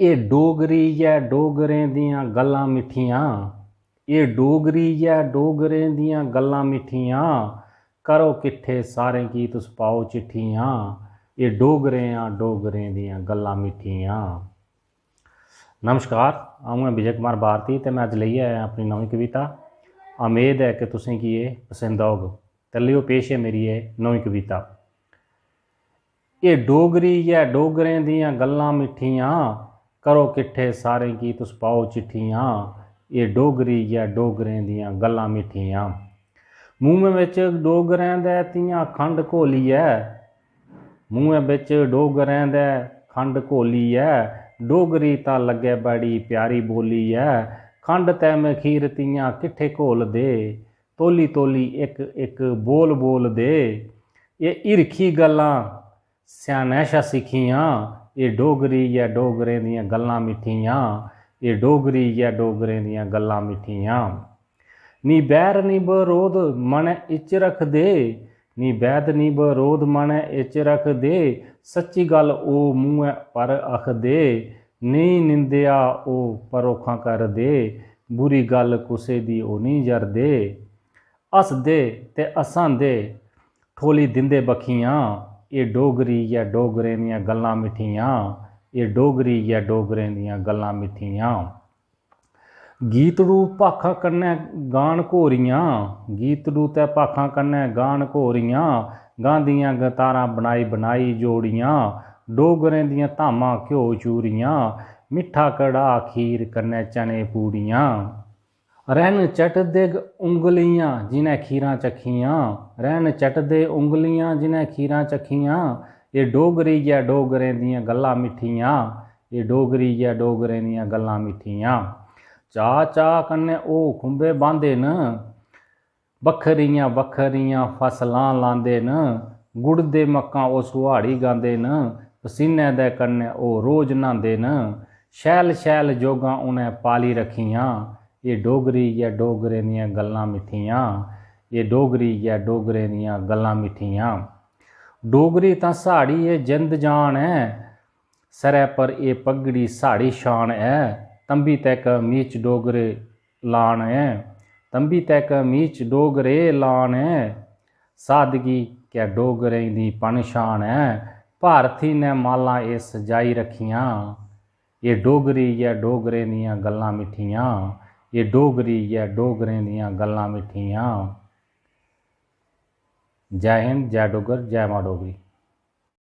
ये डोगरी ऐ डोगरें दियां गल्लां मिट्ठियां, ये डोगरी ऐ डोगरें दियां गल्लां मिट्ठियां, करो किट्ठे सारें गी तुस पाओ चिट्ठियां, ये डोगरें आ डोगरें दियां गल्लां मिट्ठियां। नमस्कार, अऊं ऐं विजय कुमार भारती ते मैं अज लेइयै आया अपनी नवीं कविता। उम्मीद है कि तुसेंगी ये पसंद आग। ते लियो पेश है मेरी ये नवीं कविता। ये डोगरी ऐ डोगरें दियां गल्लां मिट्ठियां, करो किट्ठे सारें गी तुस पाओ चिट्ठियां, ये डोगरी ऐ डोगरें दियां गल्लां मिट्ठियां। मूहें बिच डोगरें दे तियां खंड घोलियै, मूहें बिच डोगरें दे खंड घोलियै, डोगरी तां लग्गे बड़ी प्यारी बोली ऐ, खंड ते मखीर तियां किट्ठे घोल दे, तोली तोली इक इक बोल बोल दे, ये हिरखी गल्लां स्याने शा सिक्खियां, ये डोगरी ऐ डोगरें दियां गल्लां मिट्ठियां, ये डोगरी ऐ डोगरें दियां गल्लां मिट्ठियां। नी बैर नी बरोध मनै इच रख दे, नी बैद नी बरोध मनै इच रख दे, सच्ची गल ओ मूहें पर आख दे, नेईं निंदेआ ओ परोखां कर दे, बुरी गल कुसै दी ओ नहीं जरदे, हसदे ते हसांदे ठोली दिंदे बखियां, ये डोगरी ऐ डोगरें दियां गल्लां मिट्ठियां, ये डोगरी ऐ डोगरें दियां गल्लां मिट्ठियां। गीतड़ू भाखां कन्नै गान घोरियां, गीतड़ू ते भाखां कन्नै गान घोरियां, गांदियां गतारां बनाई बनाई जोड़ियां, डोगरें दियां धामां घ्यो चूरियां, मिट्ठा कड़ाह खीर कन्नै चने पूड़ियां, रैन चटदे उंगलियां जिनें खीरां चक्खियां, रैन चटदे उंगलियां जिनें खीरां चक्खियां, ये डोगरी ऐ डोगरें दियां गल्लां मिट्ठियां, ये डोगरी ऐ डोगरें दियां गल्लां मिट्ठियां। चाऽ चाऽ कन्नै ओह् खुंबे बांह्दे न, बक्खरियां बक्खरियां फसलां लांदे न, गुड़दे मक्कां ओह् सुहाड़ी गांदे न, पसीने दे कन्नै ओह् रोज न्हांदे न, शैल शैल जोगां उ'नें पाली रक्खियां, ये डोगरी ऐ डोगरें दियां गल्लां मिट्ठियां, ये डोगरी ऐ डोगरें दियां गल्लां मिट्ठियां। डोगरी तां साढ़ी एह् जिंद जान ऐ, सरै पर एह् पगड़ी साढ़ी शान ऐ, तंबी ते कमीच डोगरे लान ऐ, तंबी ते कमीच डोगरे लान ऐ, सादगी क्या डोगरें दी पनशान ऐ, भारती ने मालां एह् सजाई रक्खियां, ये डोगरी ऐ डोगरें दियां गल्लां मिट्ठियां, ये डोगरी ऐ डोगरें दियां गल्लां मिट्ठियां। जय हिंद, जय डुग्गर, जय मां डोगरी।